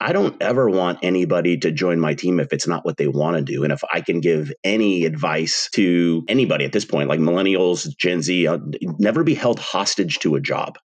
I don't ever want anybody to join my team if it's not what they want to do. And if I can give any advice to anybody at this point, like millennials, Gen Z, never be held hostage to a job.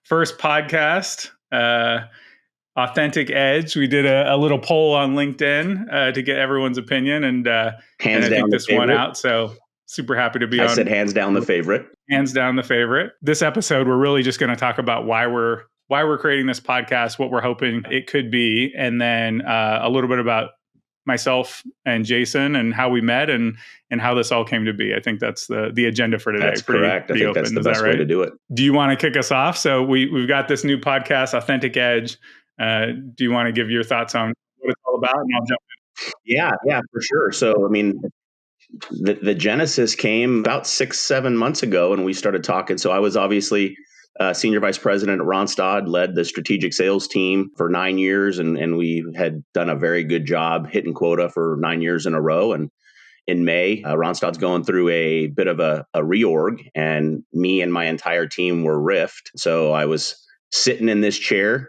First podcast, Authentic Edge. We did a little poll on LinkedIn to get everyone's opinion, and I think this one out. So super happy to be on. I said hands down the favorite. Hands down the favorite. This episode, we're really just going to talk about why we're creating this podcast, what we're hoping it could be, and then a little bit about myself and Jason and how we met and how this all came to be. I think that's the agenda for today. That's correct. I think that's the best way to do it. Do you want to kick us off? So we've got this new podcast, Authentic Edge. Do you want to give your thoughts on what it's all about? And I'll jump in. Yeah, for sure. So, I mean, the genesis came about 6-7 months ago, and we started talking. So I was obviously senior vice president at Randstad, led the strategic sales team for 9 years, and we had done a very good job hitting quota for 9 years in a row. And in May, Randstad's going through a bit of a reorg, and me and my entire team were riffed. So I was sitting in this chair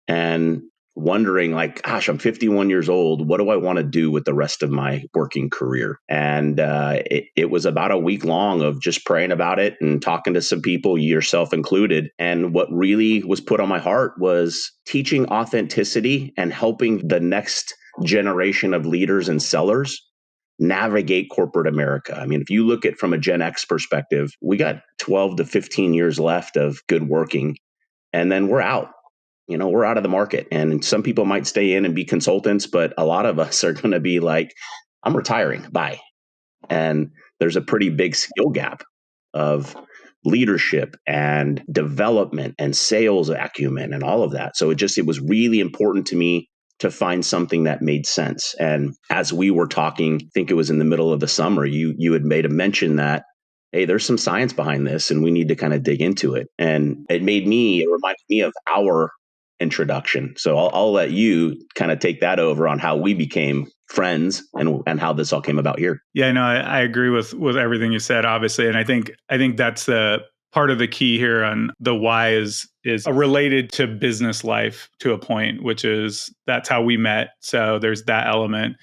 and wondering, like, gosh, I'm 51 years old. What do I want to do with the rest of my working career? And it was about a week long of just praying about it and talking to some people, yourself included. And what really was put on my heart was teaching authenticity and helping the next generation of leaders and sellers navigate corporate America. I mean, if you look at from a Gen X perspective, we got 12 to 15 years left of good working, and then we're out. We're out of the market, and some people might stay in and be consultants, but a lot of us are going to be like, I'm retiring. Bye. And there's a pretty big skill gap of leadership and development and sales acumen and all of that. So it was really important to me to find something that made sense. And as we were talking, I think it was in the middle of the summer, you had made a mention that, hey, there's some science behind this and we need to kind of dig into it. And it reminded me of our introduction. So I'll let you kind of take that over on how we became friends and how this all came about here. Yeah, no, I agree with everything you said, obviously. And I think that's the part of the key here on the why is related to business life to a point, which is that's how we met. So there's that element.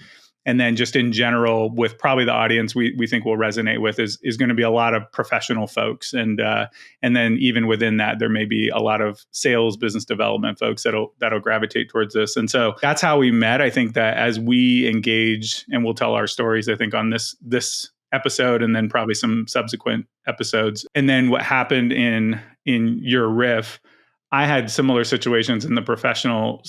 And then just in general, with probably the audience we think will resonate with is going to be a lot of professional folks. And then even within that, there may be a lot of sales, business development folks that'll gravitate towards this. And so that's how we met. I think that as we engage, and we'll tell our stories, I think on this episode and then probably some subsequent episodes. And then what happened in your riff, I had similar situations in the professional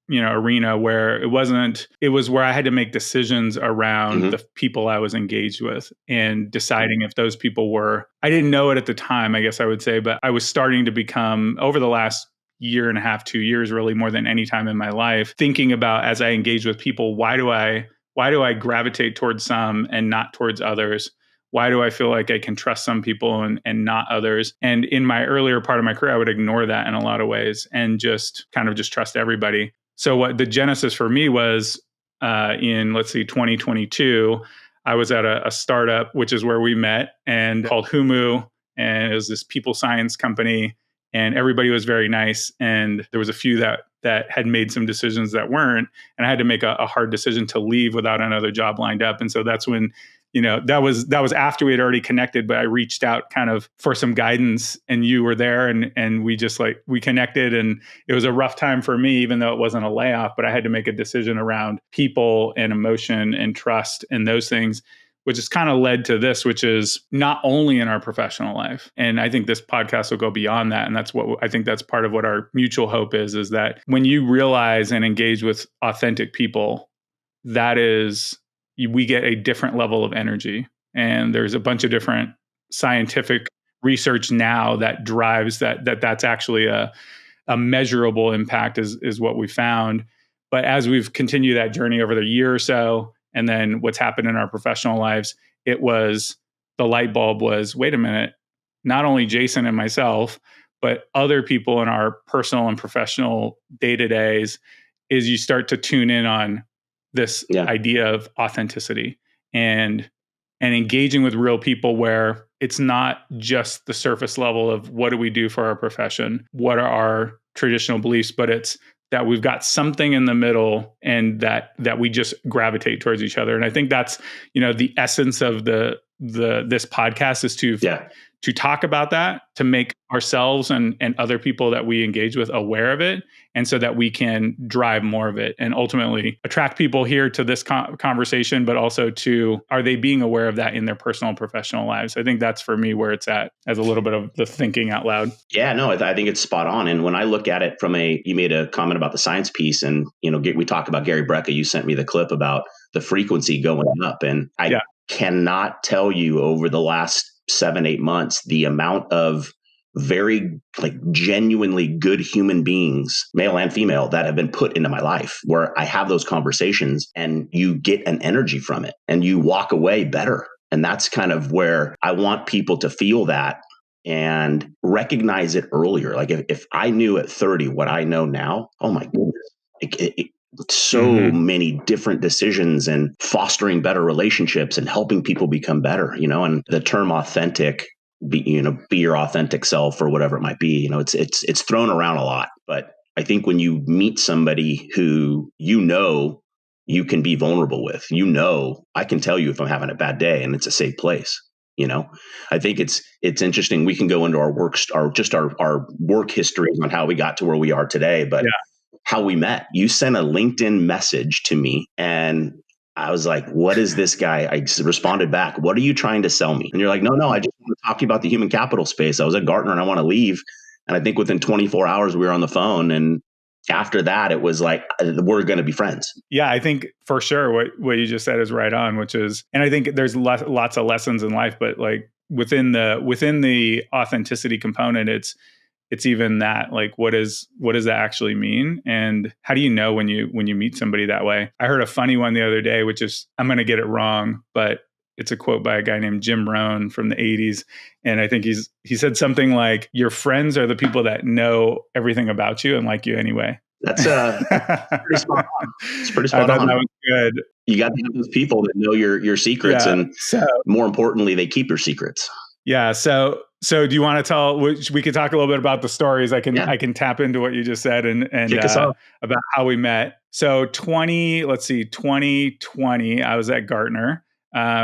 arena where it was where I had to make decisions around the people I was engaged with and deciding if those people I didn't know it at the time, I guess I would say, but I was starting to become, over the last year and a half, 2 years, really more than any time in my life, thinking about, as I engage with people, why do I gravitate towards some and not towards others? Why do I feel like I can trust some people and not others? And in my earlier part of my career, I would ignore that in a lot of ways and just trust everybody. So what the genesis for me was in, 2022, I was at a startup, which is where we met, and called Humu, and it was this people science company, and everybody was very nice. And there was a few that had made some decisions that weren't, and I had to make a hard decision to leave without another job lined up. And so that's when, that was after we had already connected, but I reached out kind of for some guidance, and you were there, and we just we connected, and it was a rough time for me, even though it wasn't a layoff, but I had to make a decision around people and emotion and trust and those things, which has kind of led to this, which is not only in our professional life. And I think this podcast will go beyond that. And that's what I think that's part of what our mutual hope is that when you realize and engage with authentic people, we get a different level of energy. And there's a bunch of different scientific research now that drives that's actually a measurable impact is what we found. But as we've continued that journey over the year or so, and then what's happened in our professional lives, the light bulb was, wait a minute, not only Jason and myself, but other people in our personal and professional day-to-days, is you start to tune in on this idea of authenticity and engaging with real people, where it's not just the surface level of what do we do for our profession, what are our traditional beliefs, but it's that we've got something in the middle, and that we just gravitate towards each other. And I think that's, the essence of this podcast, is to talk about that, to make ourselves and other people that we engage with aware of it, and so that we can drive more of it and ultimately attract people here to this conversation, but also to, are they being aware of that in their personal and professional lives? I think that's, for me, where it's at, as a little bit of the thinking out loud. Yeah, no, I think it's spot on. And when I look at it you made a comment about the science piece, and, we talked about Gary Brecka. You sent me the clip about the frequency going up. And I cannot tell you, over the last 7-8 months, the amount of very genuinely good human beings, male and female, that have been put into my life, where I have those conversations and you get an energy from it and you walk away better. And that's kind of where I want people to feel that and recognize it earlier. Like if I knew at 30 what I know now, oh my goodness, so many different decisions and fostering better relationships and helping people become better, and the term authentic, be your authentic self, or whatever it might be, it's thrown around a lot. But I think when you meet somebody who, you can be vulnerable with, I can tell you if I'm having a bad day, and it's a safe place. I think it's interesting. We can go into our work histories on how we got to where we are today, but how we met. You sent a LinkedIn message to me, and I was like, what is this guy? I responded back, what are you trying to sell me? And you're like, no, I just want to talk to you about the human capital space. I was at Gartner and I want to leave. And I think within 24 hours, we were on the phone. And after that, it was like, we're going to be friends. Yeah, I think for sure what you just said is right on, which is, and I think there's lots of lessons in life, but within the authenticity component, it's even that, what does that actually mean? And how do you know when you meet somebody that way? I heard a funny one the other day, which is, I'm going to get it wrong, but it's a quote by a guy named Jim Rohn from the 80s. And I think he said something like, your friends are the people that know everything about you and like you anyway. That's pretty spot on. It's pretty spot on. That was good. You got to have those people that know your secrets, and more importantly, they keep your secrets. Yeah. So do you want to tell? We could talk a little bit about the stories. I can tap into what you just said and about how we met. So 2020, I was at Gartner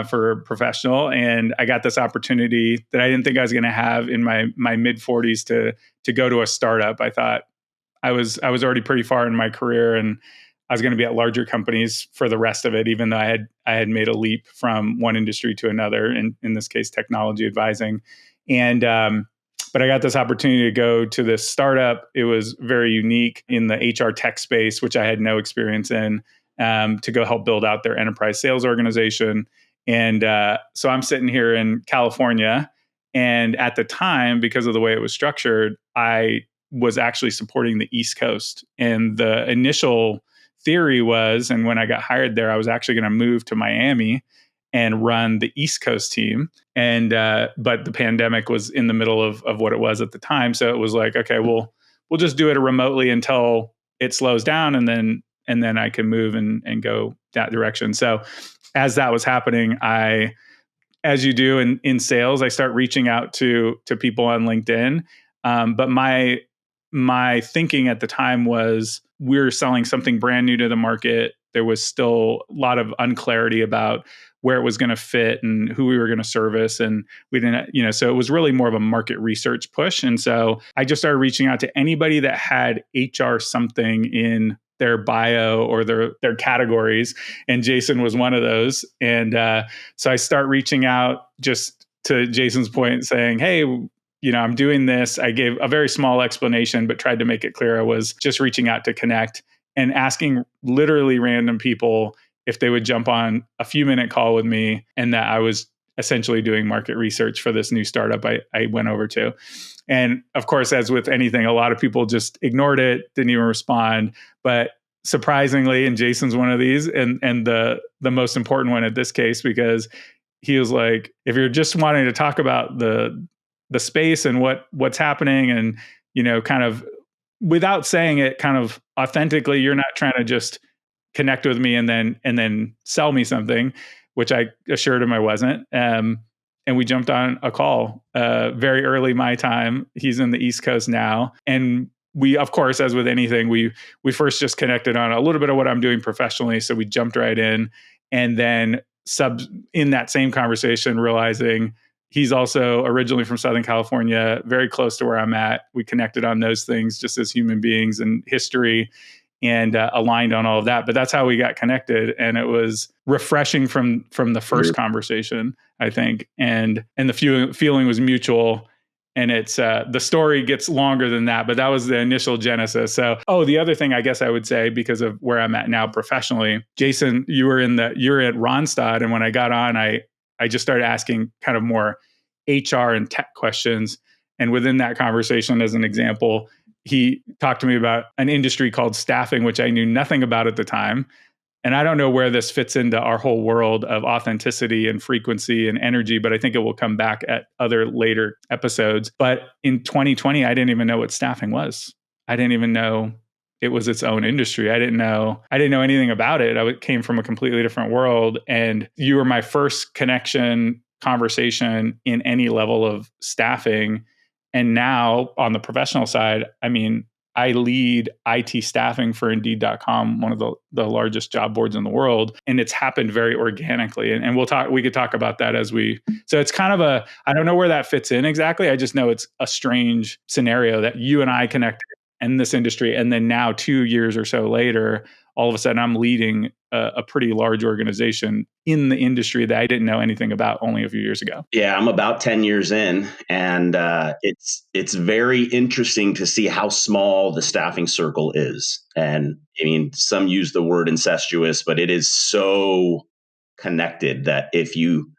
for professional, and I got this opportunity that I didn't think I was going to have in my mid 40s to go to a startup. I thought I was already pretty far in my career, and I was going to be at larger companies for the rest of it, even though I had made a leap from one industry to another, in this case, technology advising. And but I got this opportunity to go to this startup. It was very unique in the HR tech space, which I had no experience in, to go help build out their enterprise sales organization. And so I'm sitting here in California, and at the time, because of the way it was structured, I was actually supporting the East Coast. And the initial theory was, and when I got hired there, I was actually going to move to Miami and run the East Coast team. And but the pandemic was in the middle of what it was at the time, so it was like, okay, we'll just do it remotely until it slows down, and then I can move and go that direction. So as that was happening, as you do in sales, I start reaching out to people on LinkedIn. But my thinking at the time was, we're selling something brand new to the market. There was still a lot of unclarity about where it was going to fit and who we were going to service. And we didn't, so it was really more of a market research push. And so I just started reaching out to anybody that had HR something in their bio or their categories. And Jason was one of those. And so I start reaching out, just to Jason's point, saying, hey, I'm doing this. I gave a very small explanation, but tried to make it clear I was just reaching out to connect, and asking literally random people if they would jump on a few-minute call with me, and that I was essentially doing market research for this new startup I went over to. And of course, as with anything, a lot of people just ignored it, didn't even respond. But surprisingly, and Jason's one of these, and the most important one at this case, because he was like, if you're just wanting to talk about the the space and what's happening, and kind of without saying it, kind of authentically, you're not trying to just connect with me and then sell me something, which I assured him I wasn't. And we jumped on a call very early my time. He's in the East Coast now, and we, of course, as with anything, we first just connected on a little bit of what I'm doing professionally. So we jumped right in, and then in that same conversation, realizing he's also originally from Southern California, very close to where I'm at. We connected on those things just as human beings and history, and aligned on all of that. But that's how we got connected, and it was refreshing from the first conversation, I think, and the feeling was mutual. And it's the story gets longer than that, but that was the initial genesis. So, the other thing I guess I would say, because of where I'm at now professionally, Jason, you're at Ronstadt, and when I got on, I just started asking kind of more HR and tech questions. And within that conversation, as an example, he talked to me about an industry called staffing, which I knew nothing about at the time. And I don't know where this fits into our whole world of authenticity and frequency and energy, but I think it will come back at other later episodes. But in 2020, I didn't even know what staffing was. I didn't even know it was its own industry. I didn't know anything about it. I came from a completely different world. And you were my first conversation in any level of staffing. And now on the professional side, I mean, I lead IT staffing for Indeed.com, one of the largest job boards in the world. And it's happened very organically. And we could talk about that so it's kind of I don't know where that fits in exactly. I just know it's a strange scenario that you and I connected in this industry. And then now 2 years or so later, all of a sudden I'm leading a pretty large organization in the industry that I didn't know anything about only a few years ago. Yeah, I'm about 10 years in, and it's very interesting to see how small the staffing circle is. And I mean, some use the word incestuous, but it is so connected that if you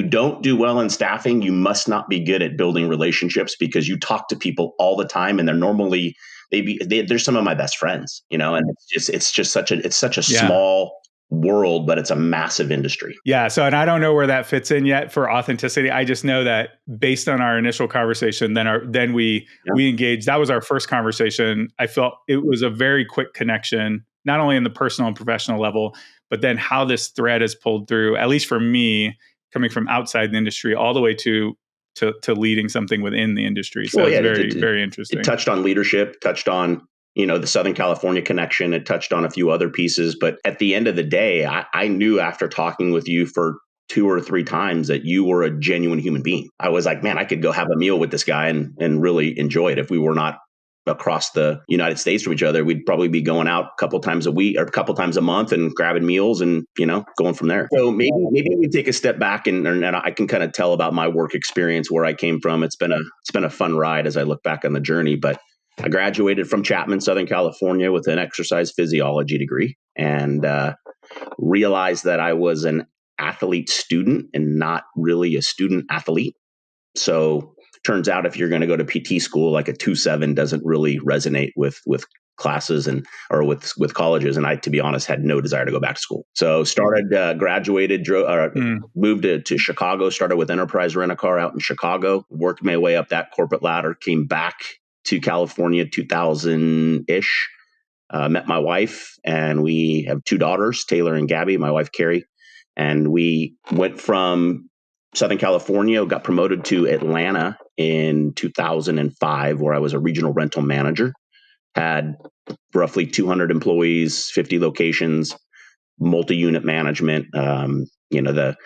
don't do well in staffing, you must not be good at building relationships, because you talk to people all the time, and they're normally they're some of my best friends, and it's just such a small world, but it's a massive industry. Yeah. So, and I don't know where that fits in yet for authenticity. I just know that based on our initial conversation, then we engaged. That was our first conversation. I felt it was a very quick connection, not only in the personal and professional level, but then how this thread is pulled through, at least for me, coming from outside the industry all the way to leading something within the industry. So it's very, very interesting. It touched on leadership, touched on, the Southern California connection. It touched on a few other pieces. But at the end of the day, I knew after talking with you for 2 or 3 times that you were a genuine human being. I was like, man, I could go have a meal with this guy and really enjoy it. If we were not across the United States from each other, we'd probably be going out a couple times a week or a couple times a month and grabbing meals and, going from there. So maybe we take a step back and I can kind of tell about my work experience, where I came from. It's been a fun ride as I look back on the journey, but I graduated from Chapman, Southern California with an exercise physiology degree, and realized that I was an athlete student and not really a student athlete. So turns out if you're going to go to PT school, like a 2.7 doesn't really resonate with classes or with colleges. And I, to be honest, had no desire to go back to school. So graduated, moved to Chicago, started with Enterprise Rent-A-Car out in Chicago, worked my way up that corporate ladder, came back to California 2000-ish, met my wife, and we have 2 daughters, Taylor and Gabby, my wife, Carrie. And we went from Southern California, got promoted to Atlanta in 2005, where I was a regional rental manager, had roughly 200 employees, 50 locations, multi-unit management, the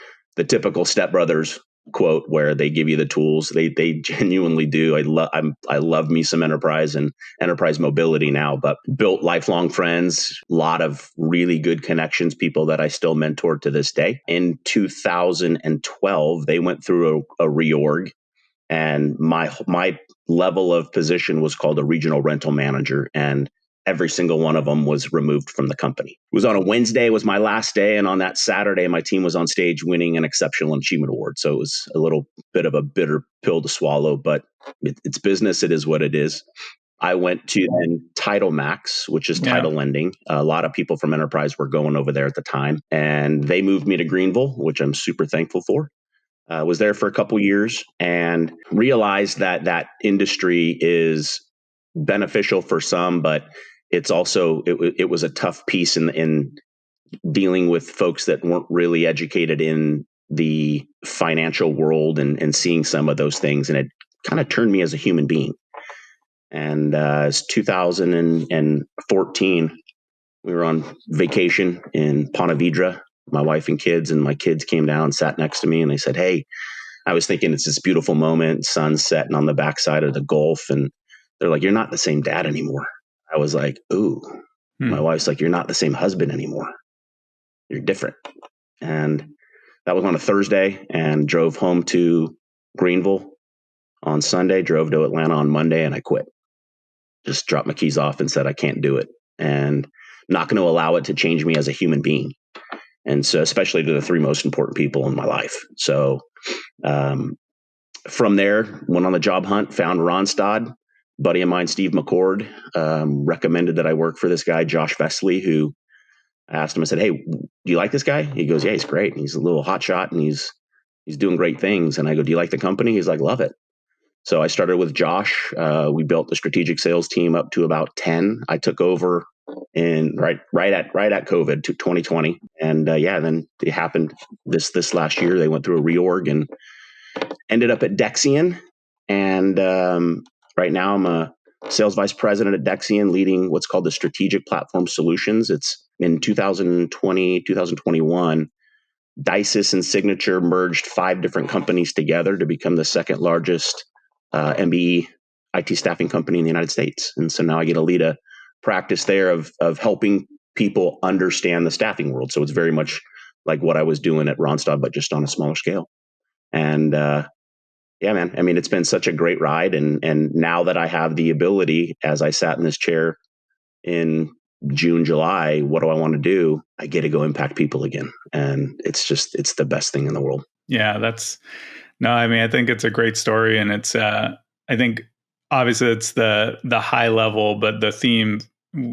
typical Step Brothers quote where they give you the tools. They genuinely do. I love me some enterprise and enterprise mobility now, but built lifelong friends, a lot of really good connections, people that I still mentor to this day. In 2012, they went through a reorg, and my level of position was called a regional rental manager, and every single one of them was removed from the company. It was on a Wednesday, was my last day. And on that Saturday, my team was on stage winning an Exceptional Achievement Award. So it was a little bit of a bitter pill to swallow, but it's business. It is what it is. I went to then Title Max, which is title lending. A lot of people from Enterprise were going over there at the time, and they moved me to Greenville, which I'm super thankful for. Was there for a couple years and realized that that industry is beneficial for some, but it's also it was a tough piece in dealing with folks that weren't really educated in the financial world and seeing some of those things, and it kind of turned me as a human being. And it's 2014. We were on vacation in Ponte Vedra, my wife and kids, and my kids came down, sat next to me, and they said, "Hey," I was thinking it's this beautiful moment, sun setting on the backside of the Gulf, and they're like, "You're not the same dad anymore." I was like, "Ooh." My wife's like, "You're not the same husband anymore. You're different." And that was on a Thursday, and drove home to Greenville on Sunday, drove to Atlanta on Monday, and I quit. Just dropped my keys off and said, I can't do it. And I'm not going to allow it to change me as a human being. And so, especially to the three most important people in my life. So, from there, went on the job hunt, found Ronstad. Buddy of mine, Steve McCord, recommended that I work for this guy, Josh Vesley, who I asked him, I said, "Hey, do you like this guy?" He goes, "Yeah, he's great. He's a little hotshot and he's doing great things." And I go, "Do you like the company?" He's like, "Love it." So I started with Josh. We built the strategic sales team up to about 10. I took over in right at COVID to 2020, and then it happened this last year. They went through a reorg and ended up at Dexian. And right now I'm a sales vice president at Dexian, leading what's called the strategic platform solutions. It's in 2020, 2021. Dices and Signature merged 5 different companies together to become the second largest MBE IT staffing company in the United States. And so now I get to lead a practice there of helping people understand the staffing world. So it's very much like what I was doing at Ronstad, but just on a smaller scale. And yeah, man, I mean, it's been such a great ride. And now that I have the ability, as I sat in this chair in June, July, what do I want to do? I get to go impact people again. And it's the best thing in the world. Yeah, no, I mean, I think it's a great story. And it's, I think obviously it's the high level, but the theme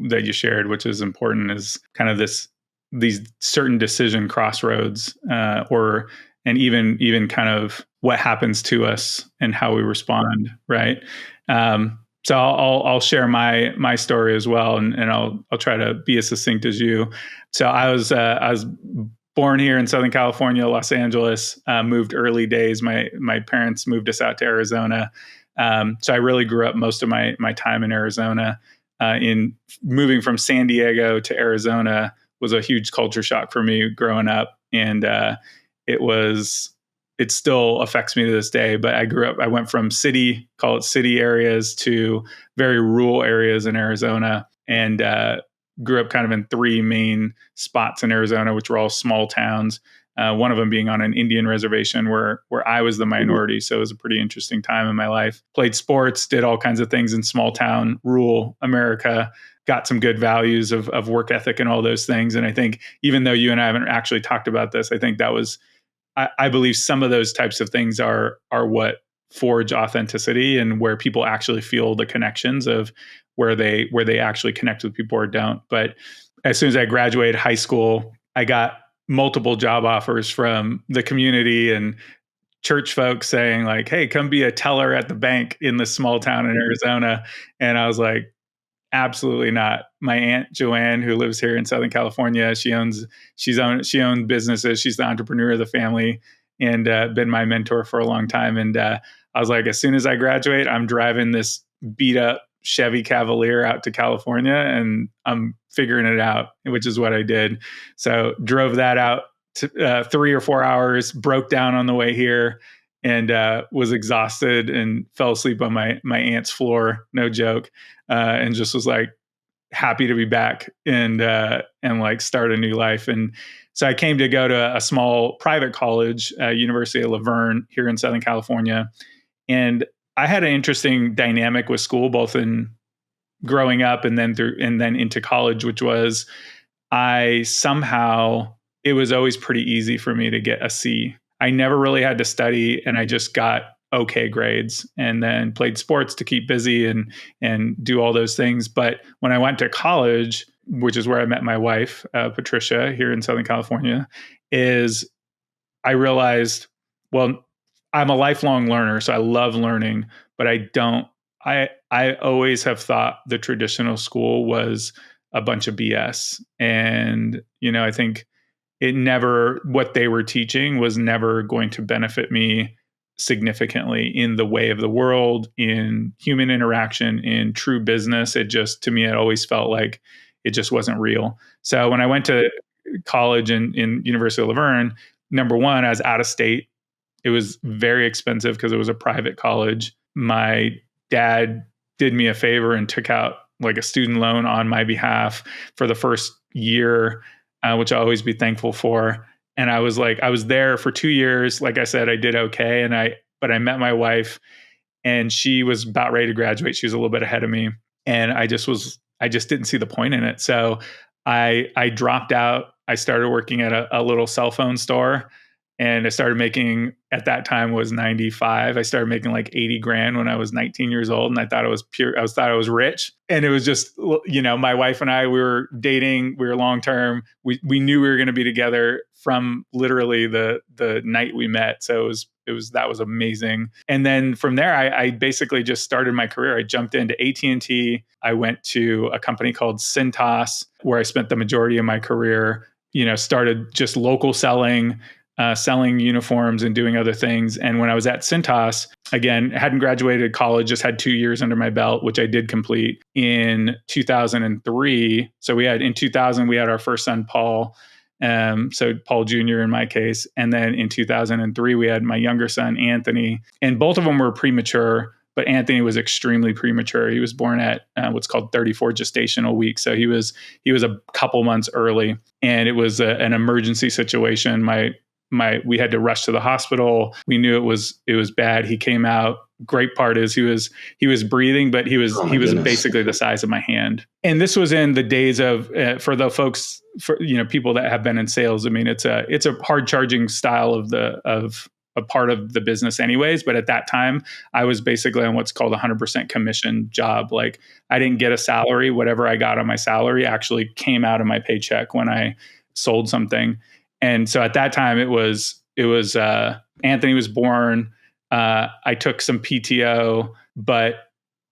that you shared, which is important, is kind of these certain decision crossroads, and even kind of what happens to us and how we respond. Right. So I'll share my story as well, and I'll try to be as succinct as you. So I was born here in Southern California, Los Angeles. Moved early days. My parents moved us out to Arizona, so I really grew up most of my time in Arizona. In moving from San Diego to Arizona was a huge culture shock for me growing up, and it still affects me to this day. But I went from call it city areas, to very rural areas in Arizona, and grew up kind of in 3 main spots in Arizona, which were all small towns. One of them being on an Indian reservation where I was the minority. So it was a pretty interesting time in my life. Played sports, did all kinds of things in small town, rural America, got some good values of work ethic and all those things. And I think even though you and I haven't actually talked about this, I think that was, I believe some of those types of things are what forge authenticity, and where people actually feel the connections of where they actually connect with people or don't. But as soon as I graduated high school, I got multiple job offers from the community and church folks saying like, "Hey, come be a teller at the bank in this small town in Arizona." And I was like, absolutely not. My aunt Joanne, who lives here in Southern California, she owns businesses. She's the entrepreneur of the family, and been my mentor for a long time. And I was like, as soon as I graduate, I'm driving this beat up Chevy Cavalier out to California, and I'm figuring it out, which is what I did. So drove that out to 3 or 4 hours, broke down on the way here, and was exhausted and fell asleep on my aunt's floor. No joke. And just was like happy to be back and like start a new life. And so I came to go to a small private college, University of Laverne here in Southern California. And I had an interesting dynamic with school, both in growing up and then into college, which was it was always pretty easy for me to get a C. I never really had to study, and I just got okay grades, and then played sports to keep busy and do all those things. But when I went to college, which is where I met my wife, Patricia, here in Southern California, I realized, well, I'm a lifelong learner, so I love learning, but I always have thought the traditional school was a bunch of BS. And, I think what they were teaching was never going to benefit me significantly in the way of the world, in human interaction, in true business. To me, it always felt like it just wasn't real. So when I went to college in University of Laverne, number one, I was out of state. It was very expensive because it was a private college. My dad did me a favor and took out like a student loan on my behalf for the first year, which I'll always be thankful for. And I was there for 2 years. Like I said, I did okay. But I met my wife, and she was about ready to graduate. She was a little bit ahead of me. And I just didn't see the point in it. So I dropped out. I started working at a little cell phone store, and I started making, at that time was 95. I started making like 80 grand when I was 19 years old. And I thought it was thought I was rich. And it was just, my wife and I, we were dating, we were long-term. We knew we were going to be together from literally the night we met. So that was amazing. And then from there, I basically just started my career. I jumped into AT&T. I went to a company called Cintas, where I spent the majority of my career, started just local selling, selling uniforms and doing other things. And when I was at Cintas, again, hadn't graduated college, just had 2 years under my belt, which I did complete in 2003. So in 2000, we had our first son, Paul. So Paul Jr. in my case. And then in 2003, we had my younger son, Anthony, and both of them were premature, but Anthony was extremely premature. He was born at what's called 34 gestational weeks. So he was a couple months early, and it was an emergency situation. We had to rush to the hospital. We knew it was bad. He came out. Great part is he was breathing, but he was basically the size of my hand. And this was in the days of for the folks, people that have been in sales. I mean, it's a hard charging style of a part of the business anyways. But at that time, I was basically on what's called 100% commission job. Like, I didn't get a salary. Whatever I got on my salary actually came out of my paycheck when I sold something. And so at that time, it was Anthony was born. I took some PTO, but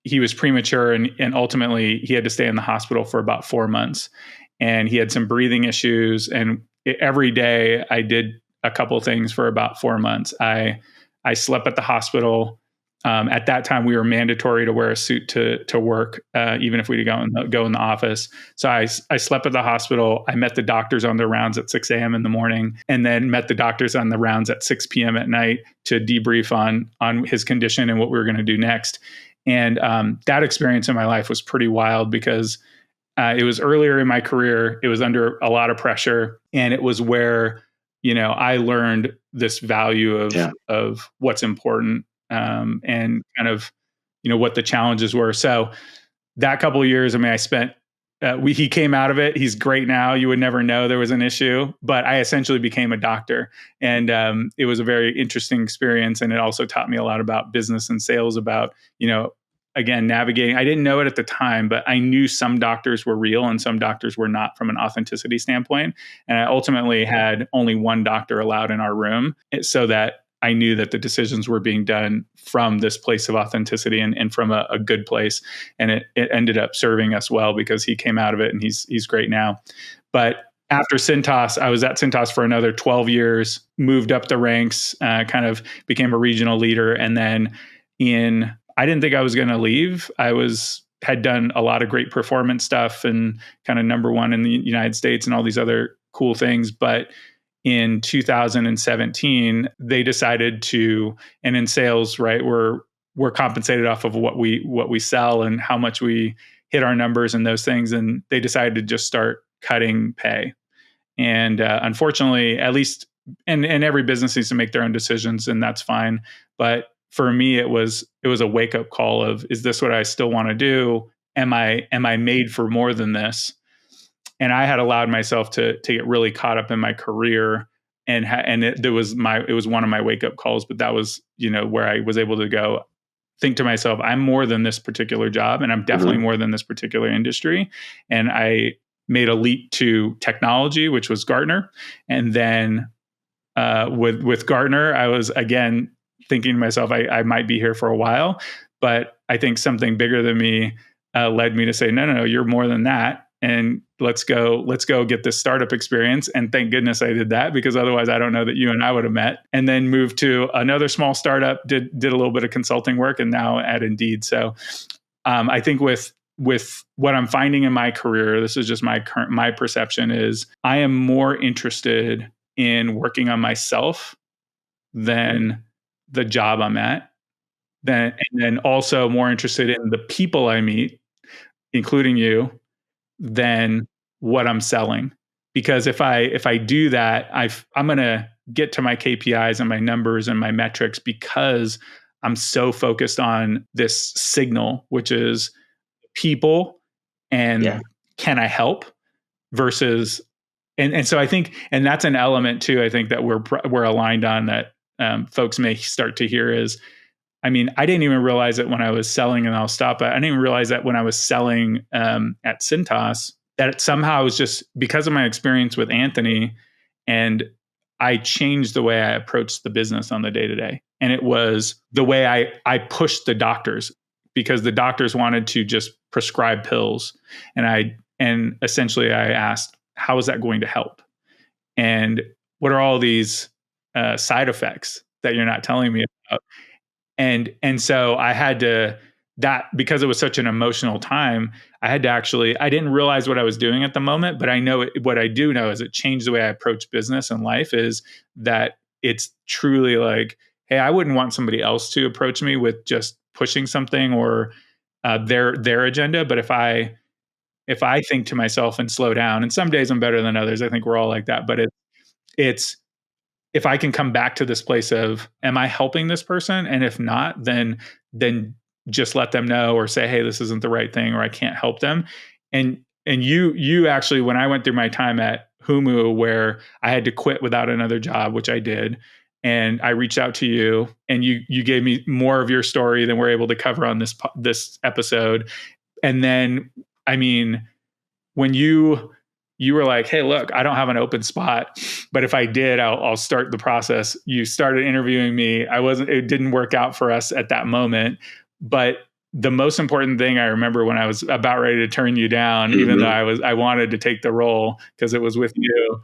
he was premature, and ultimately he had to stay in the hospital for about 4 months. And he had some breathing issues. And every day I did a couple things for about 4 months. I slept at the hospital. At that time, we were mandatory to wear a suit to work, even if we go in the office. So I slept at the hospital. I met the doctors on their rounds at 6 a.m. in the morning, and then met the doctors on the rounds at 6 p.m. at night to debrief on his condition and what we were going to do next. And that experience in my life was pretty wild, because it was earlier in my career. It was under a lot of pressure, and it was where I learned this value of what's important. And kind of, what the challenges were. So that couple of years, I mean, I spent, he came out of it. He's great now. You would never know there was an issue, but I essentially became a doctor. And it was a very interesting experience. And it also taught me a lot about business and sales, about, again, navigating. I didn't know it at the time, but I knew some doctors were real and some doctors were not, from an authenticity standpoint. And I ultimately had only one doctor allowed in our room, so that I knew that the decisions were being done from this place of authenticity and from a good place. And it ended up serving us well, because he came out of it, and he's great now. But after Cintas, I was at Cintas for another 12 years, moved up the ranks, kind of became a regional leader. And then I didn't think I was going to leave. Had done a lot of great performance stuff and kind of number one in the United States and all these other cool things. But in 2017, they decided to, and in sales, right, we're compensated off of what we sell and how much we hit our numbers and those things. And they decided to just start cutting pay. And unfortunately, at least, and every business needs to make their own decisions, and that's fine. But for me, it was a wake up call of, is this what I still want to do? Am I made for more than this? And I had allowed myself to get really caught up in my career, and it was one of my wake up calls. But that was, where I was able to go think to myself, I'm more than this particular job, and I'm definitely more than this particular industry. And I made a leap to technology, which was Gartner. And then with Gartner, I was, again, thinking to myself, I might be here for a while, but I think something bigger than me led me to say, no, you're more than that. And let's go get this startup experience. And thank goodness I did that, because otherwise I don't know that you and I would have met. And then moved to another small startup, did a little bit of consulting work, and now at Indeed. So I think with what I'm finding in my career, this is just my perception, is I am more interested in working on myself than the job I'm at. And then also more interested in the people I meet, including you, than what I'm selling. Because if I do that, I'm going to get to my KPIs and my numbers and my metrics, because I'm so focused on this signal, which is people and can I help, versus and so I think, and that's an element too, I think that we're aligned on, that folks may start to hear is, I mean, I didn't even realize it when I was selling, and I'll stop. I didn't even realize that when I was selling at Cintas, that it somehow was just because of my experience with Anthony, and I changed the way I approached the business on the day to day. And it was the way I pushed the doctors, because the doctors wanted to just prescribe pills. And essentially I asked, how is that going to help? And what are all these side effects that you're not telling me about? And so I had to, that, because it was such an emotional time, I had to actually, I didn't realize what I was doing at the moment, but I know what I do know is it changed the way I approach business and life, is that it's truly like, hey, I wouldn't want somebody else to approach me with just pushing something or their agenda. But if I think to myself and slow down, and some days I'm better than others, I think we're all like that, but it's if I can come back to this place of, am I helping this person? And if not, then just let them know, or say, hey, this isn't the right thing, or I can't help them. And you actually, when I went through my time at Humu, where I had to quit without another job, which I did, and I reached out to you, and you gave me more of your story than we're able to cover on this episode. And then, I mean, when you were like, hey, look, I don't have an open spot, but if I did, I'll start the process. You started interviewing me. It didn't work out for us at that moment. But the most important thing I remember, when I was about ready to turn you down, even though I wanted to take the role because it was with you,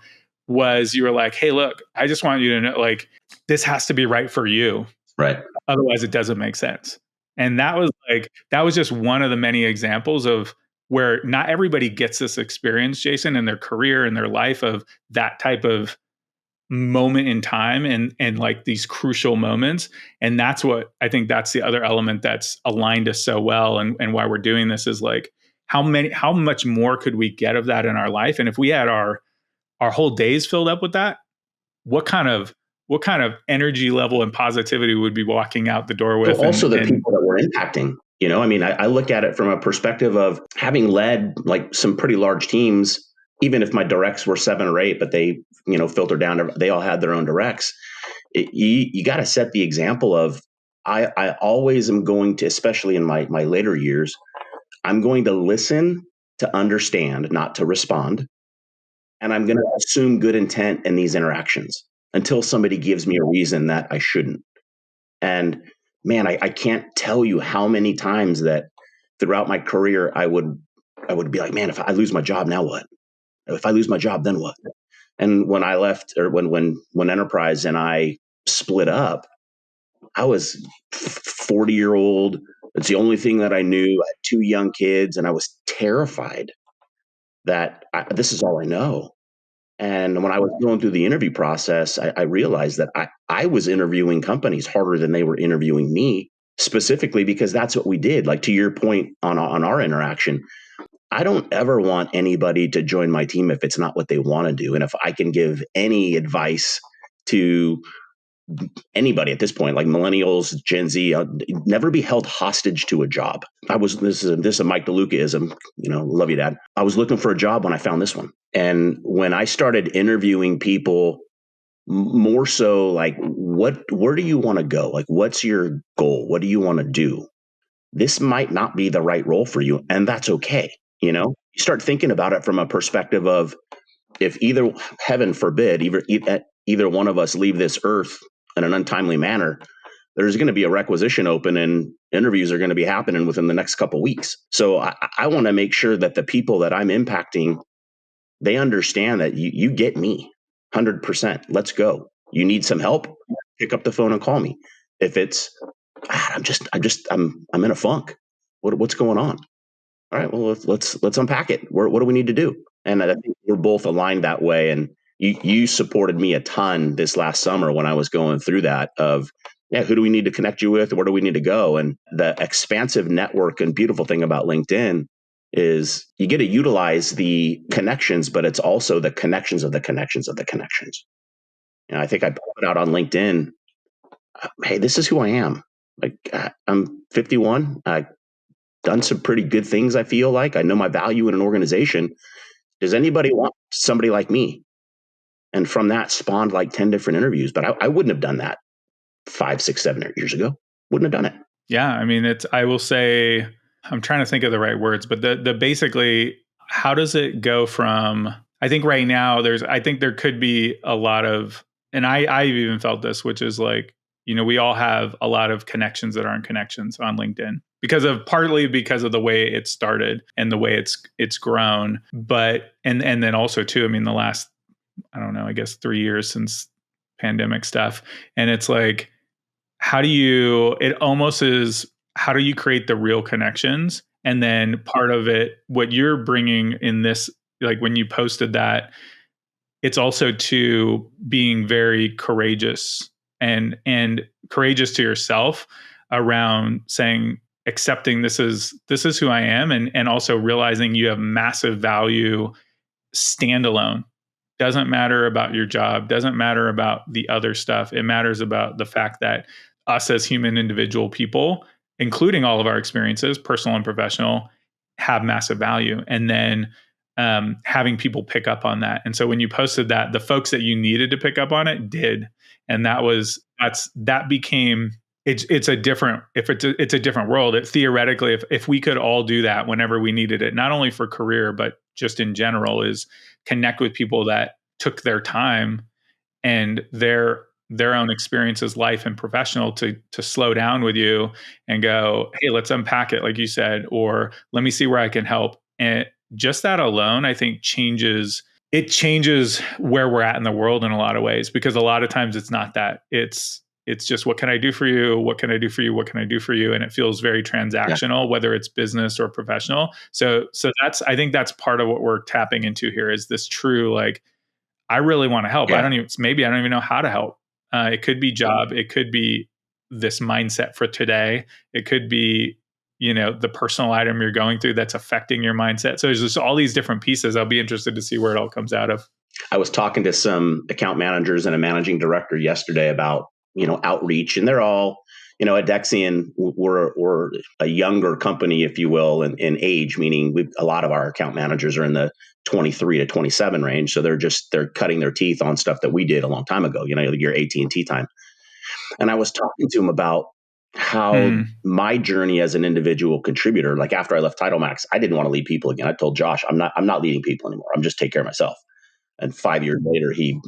was you were like, hey, look, I just want you to know, like, this has to be right for you. Right. Otherwise it doesn't make sense. And that was just one of the many examples of where not everybody gets this experience, Jason, in their career and their life, of that type of moment in time, and like these crucial moments. And that's what I think, that's the other element that's aligned us so well, and why we're doing this, is like, how much more could we get of that in our life? And if we had our whole days filled up with that, what kind of energy level and positivity would be walking out the door with? So also the people that we're impacting, I mean, I look at it from a perspective of having led like some pretty large teams, even if my directs were 7 or 8, but they, filtered down, they all had their own directs. You got to set the example of, I always am going to, especially in my later years, I'm going to listen to understand, not to respond. And I'm going to assume good intent in these interactions until somebody gives me a reason that I shouldn't. And man, I can't tell you how many times that throughout my career, I would be like, man, if I lose my job, now what? If I lose my job, then what? And when I left, or when Enterprise and I split up, I was 40-year-old. It's the only thing that I knew. I had 2 young kids, and I was terrified that this is all I know. And when I was going through the interview process, I realized that I was interviewing companies harder than they were interviewing me, specifically because that's what we did. Like, to your point on our interaction, I don't ever want anybody to join my team if it's not what they want to do. And if I can give any advice to anybody at this point, like millennials, Gen Z, never be held hostage to a job. This is a Mike DeLuca-ism, love you, Dad. I was looking for a job when I found this one. And when I started interviewing people, more so like, where do you want to go? Like, what's your goal? What do you want to do? This might not be the right role for you, and that's okay. You start thinking about it from a perspective of, if either, heaven forbid, either one of us leave this earth in an untimely manner, there's going to be a requisition open and interviews are going to be happening within the next couple of weeks. So I want to make sure that the people that I'm impacting, they understand that you get me 100%. Let's go. You need some help? Pick up the phone and call me. If it's, I'm in a funk. What's going on? All right, well, let's unpack it. What do we need to do? And I think we're both aligned that way. And you supported me a ton this last summer when I was going through that of, yeah, who do we need to connect you with? Where do we need to go? And the expansive network and beautiful thing about LinkedIn is you get to utilize the connections, but it's also the connections of the connections of the connections. I think I put out on LinkedIn, hey, this is who I am. Like, I'm 51. I've done some pretty good things. I feel like I know my value in an organization. Does anybody want somebody like me? And from that spawned like 10 different interviews, but I wouldn't have done that 5, 6, 7 years ago. Wouldn't have done it. Yeah. I mean, I will say, I'm trying to think of the right words, but the basically, how does it go from, I think right now I think there could be a lot of, and I've even felt this, which is like, we all have a lot of connections that aren't connections on LinkedIn partly because of the way it started and the way it's grown. But, and then also too, I mean, the last, I don't know, I guess 3 years since pandemic stuff. And it's like, how do you create the real connections? And then part of it, what you're bringing in this, like when you posted that, it's also to being very courageous and courageous to yourself around saying, accepting this is who I am, and also realizing you have massive value standalone. Doesn't matter about your job, doesn't matter about the other stuff. It matters about the fact that us as human individual people, including all of our experiences, personal and professional, have massive value. And then having people pick up on that. And so when you posted that, the folks that you needed to pick up on it did. And that became, it's a different world. Theoretically, if we could all do that whenever we needed it, not only for career, but just in general, is connect with people that took their time and their own experiences, life and professional, to slow down with you and go, hey, let's unpack it, like you said, or let me see where I can help. And just that alone, I think changes where we're at in the world in a lot of ways, because a lot of times it's not that. It's just, what can I do for you? What can I do for you? What can I do for you? And it feels very transactional, whether it's business or professional. So I think that's part of what we're tapping into here, is this true, like, I really want to help. Yeah. I don't even know how to help. It could be job. It could be this mindset for today. It could be, the personal item you're going through that's affecting your mindset. So there's just all these different pieces. I'll be interested to see where it all comes out of. I was talking to some account managers and a managing director yesterday about, outreach, and they're all, at Dexian, we're a younger company, if you will, in age, meaning a lot of our account managers are in the 23 to 27 range. So they're cutting their teeth on stuff that we did a long time ago, your AT&T time. And I was talking to them about how my journey as an individual contributor, like after I left Title Max, I didn't want to lead people again. I told Josh, I'm not leading people anymore. I'm just take care of myself. And 5 years later, he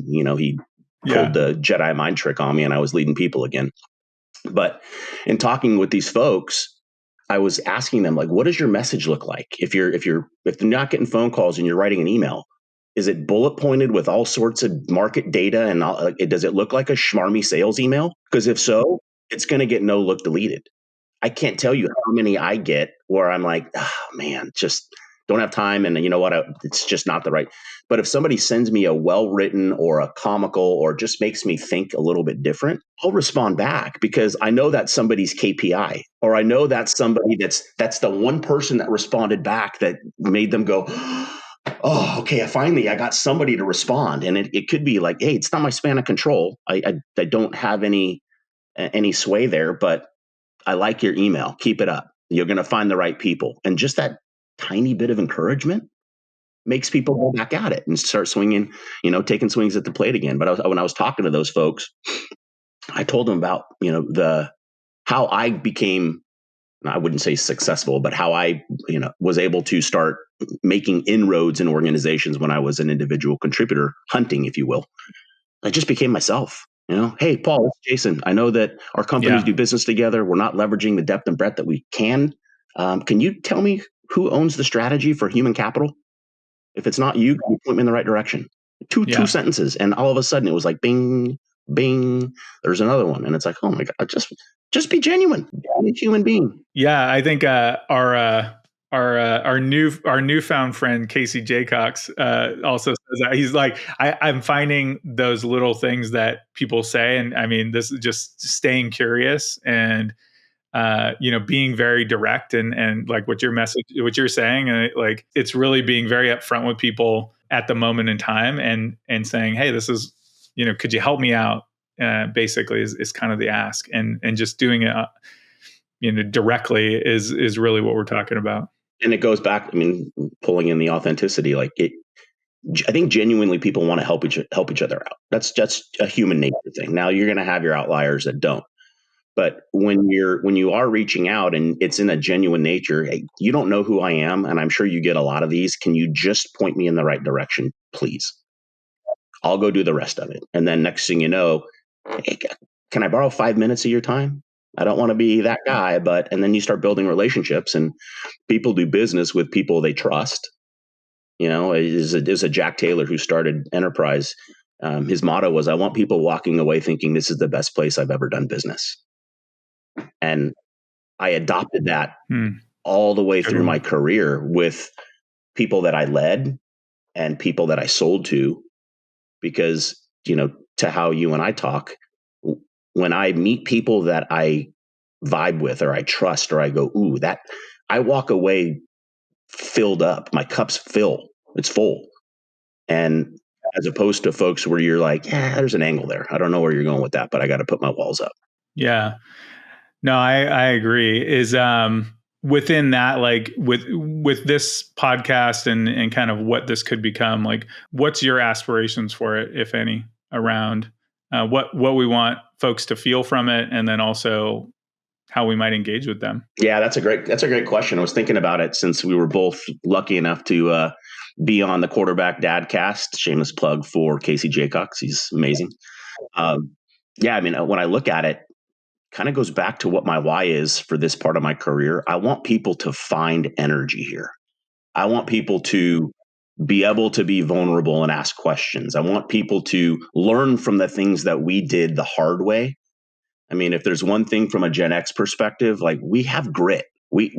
pulled the Jedi mind trick on me, and I was leading people again. But in talking with these folks, I was asking them, like, what does your message look like? If they're not getting phone calls and you're writing an email, is it bullet pointed with all sorts of market data and all, does it look like a schmarmy sales email? Because if so, it's going to get no look deleted. I can't tell you how many I get where I'm like, oh man, just don't have time. And you know what? It's just not the right. But if somebody sends me a well-written or a comical or just makes me think a little bit different, I'll respond back, because I know that's somebody's KPI, or I know that's somebody that's the one person that responded back that made them go, oh, okay, I got somebody to respond. And it could be like, hey, it's not my span of control. I don't have any sway there, but I like your email. Keep it up. You're going to find the right people. And just that tiny bit of encouragement makes people go back at it and start swinging, taking swings at the plate again. But when I was talking to those folks, I told them about, how I became, I wouldn't say successful, but how I, was able to start making inroads in organizations when I was an individual contributor, hunting, if you will. I just became myself. Hey, Paul, it's Jason. I know that our companies Yeah. do business together. We're not leveraging the depth and breadth that we can. Can you tell me who owns the strategy for human capital? If it's not you, can you point me in the right direction? Two Yeah. sentences, and all of a sudden it was like bing, bing. There's another one, and it's like, oh my god, just be genuine, be a human being. Yeah, I think our newfound friend Casey Jaycox also says that. He's like, I'm finding those little things that people say, and I mean, this is just staying curious and being very direct and like what you're saying, and like it's really being very upfront with people at the moment in time and saying, hey, this is, could you help me out? Basically, is kind of the ask, and just doing it directly is really what we're talking about. And it goes back. I mean, pulling in the authenticity, like it. I think genuinely people want to help each other out. That's just a human nature thing. Now you're going to have your outliers that don't. But when you are reaching out and it's in a genuine nature, hey, you don't know who I am, and I'm sure you get a lot of these. Can you just point me in the right direction, please? I'll go do the rest of it. And then next thing you know, hey, can I borrow 5 minutes of your time? I don't want to be that guy, but and then you start building relationships, and people do business with people they trust. There's a Jack Taylor who started Enterprise. His motto was, "I want people walking away thinking this is the best place I've ever done business." And I adopted that Hmm. all the way Good through my one. career with people that I led and people that I sold to, because, to how you and I talk, when I meet people that I vibe with or I trust or I go, ooh, that I walk away filled up. My cup's full. It's full. And as opposed to folks where you're like, yeah, there's an angle there. I don't know where you're going with that, but I got to put my walls up. Yeah. No, I agree. Is within that, like with this podcast and kind of what this could become, like what's your aspirations for it, if any, around what we want folks to feel from it, and then also how we might engage with them. Yeah, that's a great question. I was thinking about it since we were both lucky enough to be on the Quarterback Dadcast. Shameless plug for Casey Jaycox. He's amazing. Um, yeah, I mean, when I look at it, kind of goes back to what my why is for this part of my career. I want people to find energy here. I want people to be able to be vulnerable and ask questions. I want people to learn from the things that we did the hard way. I mean, if there's one thing from a Gen X perspective, like we have grit. We're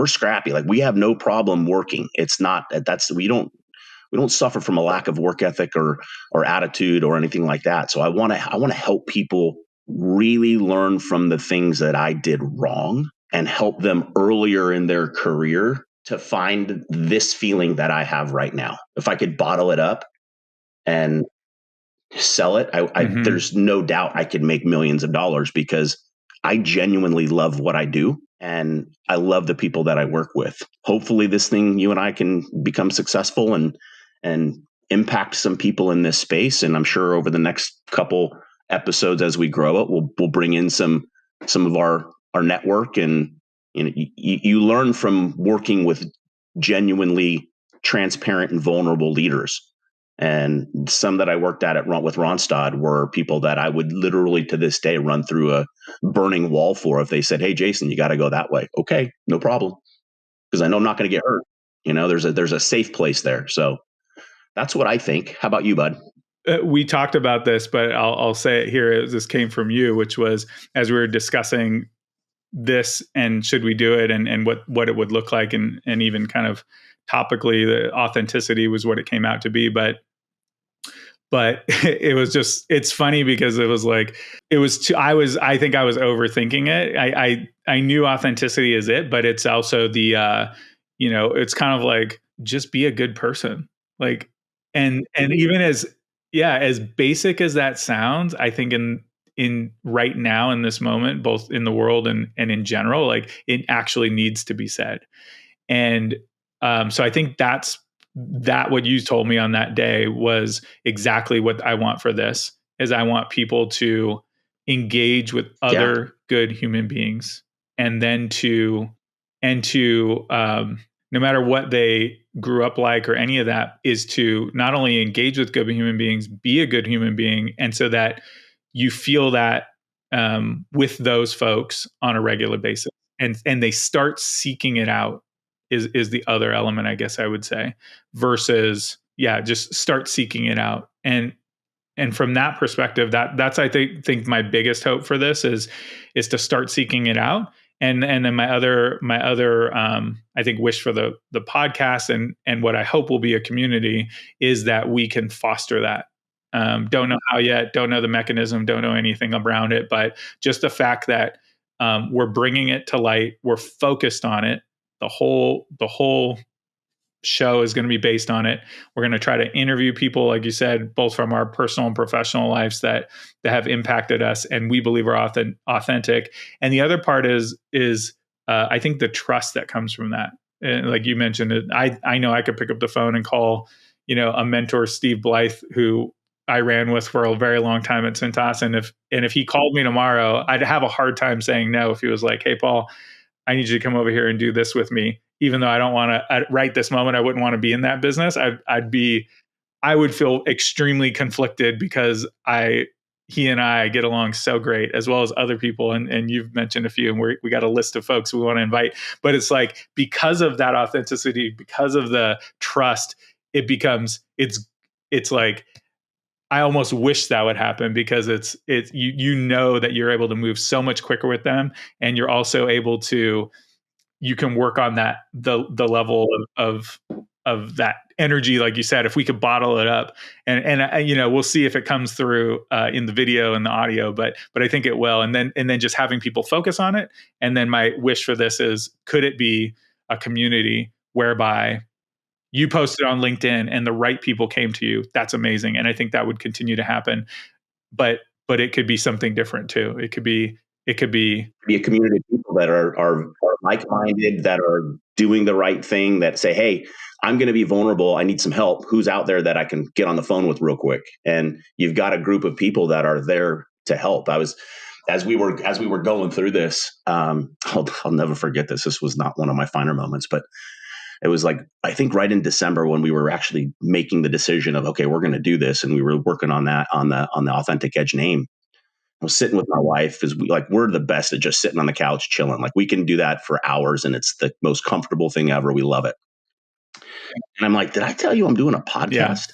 scrappy. Like we have no problem working. It's not that's we don't suffer from a lack of work ethic or attitude or anything like that. So I want to help people really learn from the things that I did wrong and help them earlier in their career to find this feeling that I have right now. If I could bottle it up and sell it, Mm-hmm. there's no doubt I could make millions of dollars because I genuinely love what I do and I love the people that I work with. Hopefully this thing you and I can become successful and impact some people in this space, and I'm sure over the next couple episodes as we grow it we'll bring in some of our network, and you learn from working with genuinely transparent and vulnerable leaders. And some that I worked with Ronstad were people that I would literally to this day run through a burning wall for if they said, "Hey, Jason, you got to go that way." Okay, no problem, because I know I'm not going to get hurt. There's a safe place there. So that's what I think. How about you, bud? We talked about this, but I'll say it here. This came from you, which was as we were discussing this and should we do it, and what it would look like, and even kind of topically, the authenticity was what it came out to be. But it was just, it's funny because it was like it was too, I think I was overthinking it. I knew authenticity is it, but it's also the it's kind of like just be a good person, like, and even as, yeah, as basic as that sounds, I think in right now in this moment, both in the world and in general, like it actually needs to be said. And so I think that what you told me on that day was exactly what I want for this. Is I want people to engage with Yeah, other good human beings, and then to no matter what they grew up like or any of that, is to not only engage with good human beings, be a good human being, and so that you feel that with those folks on a regular basis, and they start seeking it out is the other element, I guess I would say, versus just start seeking it out. And from that perspective, that's I think my biggest hope for this is to start seeking it out. And then my other I think wish for the podcast and what I hope will be a community is that we can foster that. Don't know how yet, don't know the mechanism, don't know anything around it, but just the fact that we're bringing it to light, we're focused on it. The whole show is going to be based on it. We're going to try to interview people, like you said, both from our personal and professional lives that have impacted us and we believe are authentic. And the other part is I think the trust that comes from that. And like you mentioned, I know I could pick up the phone and call, a mentor, Steve Blythe, who I ran with for a very long time at Cintas. And if he called me tomorrow, I'd have a hard time saying no if he was like, "Hey, Paul, I need you to come over here and do this with me." Even though I don't want to, right this moment, I wouldn't want to be in that business. I would feel extremely conflicted because he and I get along so great, as well as other people. And you've mentioned a few, and we got a list of folks we want to invite. But it's like, because of that authenticity, because of the trust, it's like, I almost wish that would happen, because it's you know that you're able to move so much quicker with them, and you're also able to, you can work on that the level of that energy, like you said. If we could bottle it up, and we'll see if it comes through in the video and the audio, but I think it will. And then just having people focus on it. And then my wish for this is, could it be a community whereby you posted on LinkedIn and the right people came to you? That's amazing, and I think that would continue to happen. But it could be something different too. It could be Be a community of people that are like-minded, that are doing the right thing, that say, "Hey, I'm going to be vulnerable. I need some help. Who's out there that I can get on the phone with real quick?" And you've got a group of people that are there to help. As we were going through this, I'll never forget this. This was not one of my finer moments, but it was like, I think right in December, when we were actually making the decision of, okay, we're going to do this, and we were working on that on the Authentic Edge name. I was sitting with my wife, because we're the best at just sitting on the couch chilling. Like, we can do that for hours, and it's the most comfortable thing ever. We love it. And I'm like, "Did I tell you I'm doing a yeah. podcast?"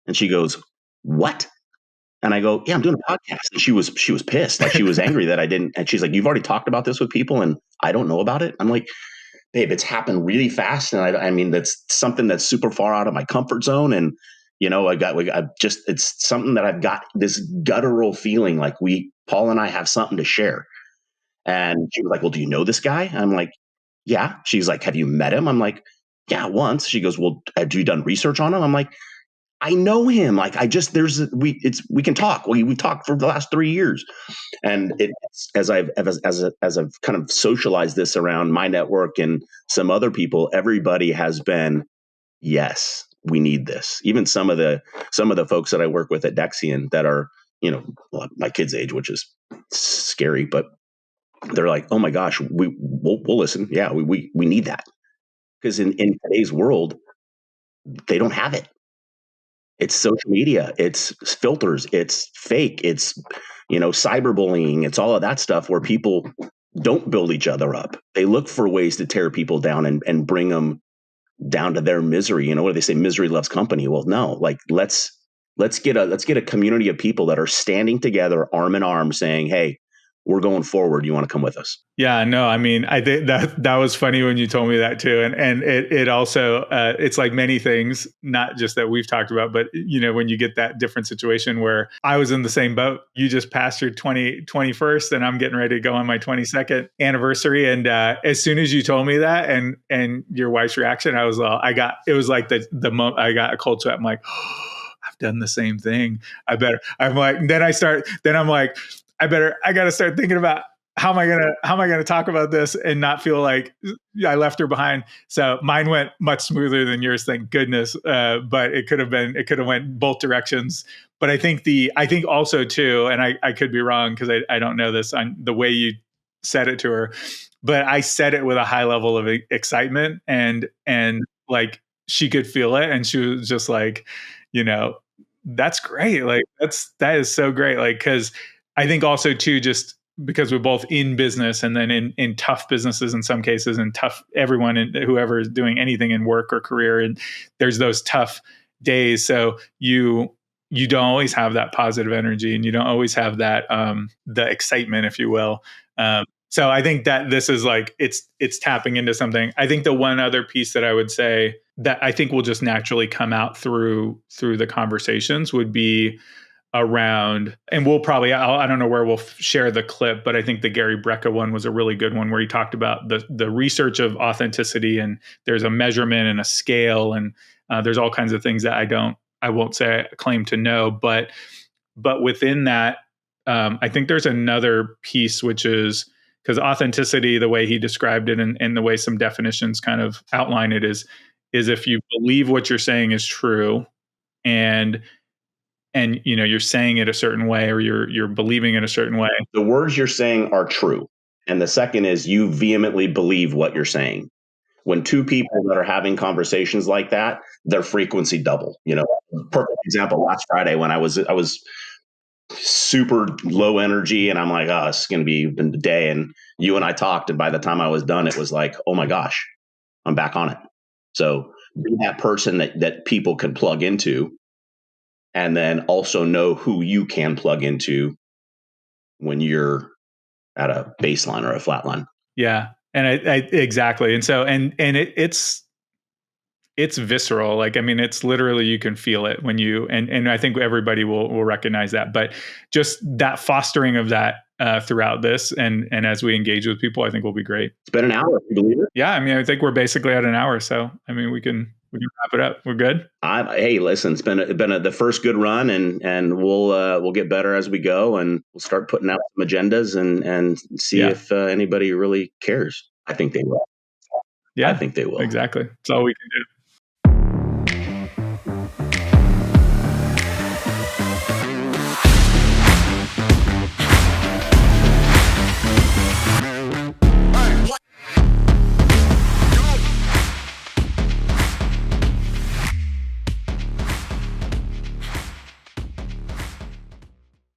And she goes, "What?" And I go, "Yeah, I'm doing a podcast." And she was pissed. Like, she was angry that I didn't. And she's like, "You've already talked about this with people and I don't know about it?" I'm like, "Babe, it's happened really fast. And I mean, that's something that's super far out of my comfort zone. And, it's something that I've got this guttural feeling like Paul and I have something to share." And she was like, "Well, do you know this guy?" I'm like, "Yeah." She's like, "Have you met him?" I'm like, "Yeah, once." She goes, "Well, have you done research on him?" I'm like, "I know him. Like, we can talk. We talked for the last 3 years." And as I've kind of socialized this around my network and some other people, everybody has been, "Yes, we need this." Even some of the folks that I work with at Dexian that are, my kids' age, which is scary, but they're like, "Oh my gosh, we'll listen. Yeah, we need that." Because in today's world, they don't have it. It's social media, it's filters, it's fake, it's, cyberbullying, it's all of that stuff where people don't build each other up. They look for ways to tear people down and bring them down to their misery. What do they say? Misery loves company. Well, no, like, let's get a community of people that are standing together, arm in arm, saying, "Hey, we're going forward. You want to come with us?" Yeah, no, I mean, I think that was funny when you told me that too. And it also, it's like many things, not just that we've talked about, but when you get that different situation where I was in the same boat. You just passed your 21st, and I'm getting ready to go on my 22nd anniversary. And as soon as you told me that, and your wife's reaction, it was like I got a cold sweat. I'm like, oh, I've done the same thing. I'm like, then I'm like, I got to start thinking about, how am I gonna talk about this and not feel like I left her behind? So mine went much smoother than yours, thank goodness. But it could have went both directions. But I think also too, and I could be wrong because I don't know this on the way you said it to her, but I said it with a high level of excitement, and like she could feel it, and she was just like, you know, that's great. Like that is so great. Like, cause I think also too, just because we're both in business and then in tough businesses in some cases, and tough everyone and whoever is doing anything in work or career, and there's those tough days. So you don't always have that positive energy, and you don't always have that the excitement, if you will. So I think that this is like it's tapping into something. I think the one other piece that I would say that I think will just naturally come out through the conversations would be around, and we'll probably I don't know where we'll share the clip, but I think the Gary Brecka one was a really good one where he talked about the research of authenticity, and there's a measurement and a scale, and there's all kinds of things that I won't say I claim to know, but within that, I think there's another piece, which is because authenticity, the way he described it, and the way some definitions kind of outline it, is if you believe what you're saying is true, and you're saying it a certain way, or you're believing it a certain way. The words you're saying are true. And the second is you vehemently believe what you're saying. When two people that are having conversations like that, their frequency double. Perfect example last Friday when I was super low energy and I'm like, oh, it's going to be the day. And you and I talked, and by the time I was done, it was like, oh my gosh, I'm back on it. So be that person that people can plug into, and then also know who you can plug into when you're at a baseline or a flat line. Yeah. And I exactly. And so, it's visceral. Like, I mean, it's literally, you can feel it when and I think everybody will recognize that, but just that fostering of that throughout this, and as we engage with people, I think will be great. It's been an hour, if you believe it. Yeah. I mean, I think we're basically at an hour. So, I mean, we can wrap it up. We're good. Hey, listen, it's been the first good run, and we'll get better as we go, and we'll start putting out some agendas and see if anybody really cares. I think they will. Yeah, I think they will. Exactly. That's all we can do.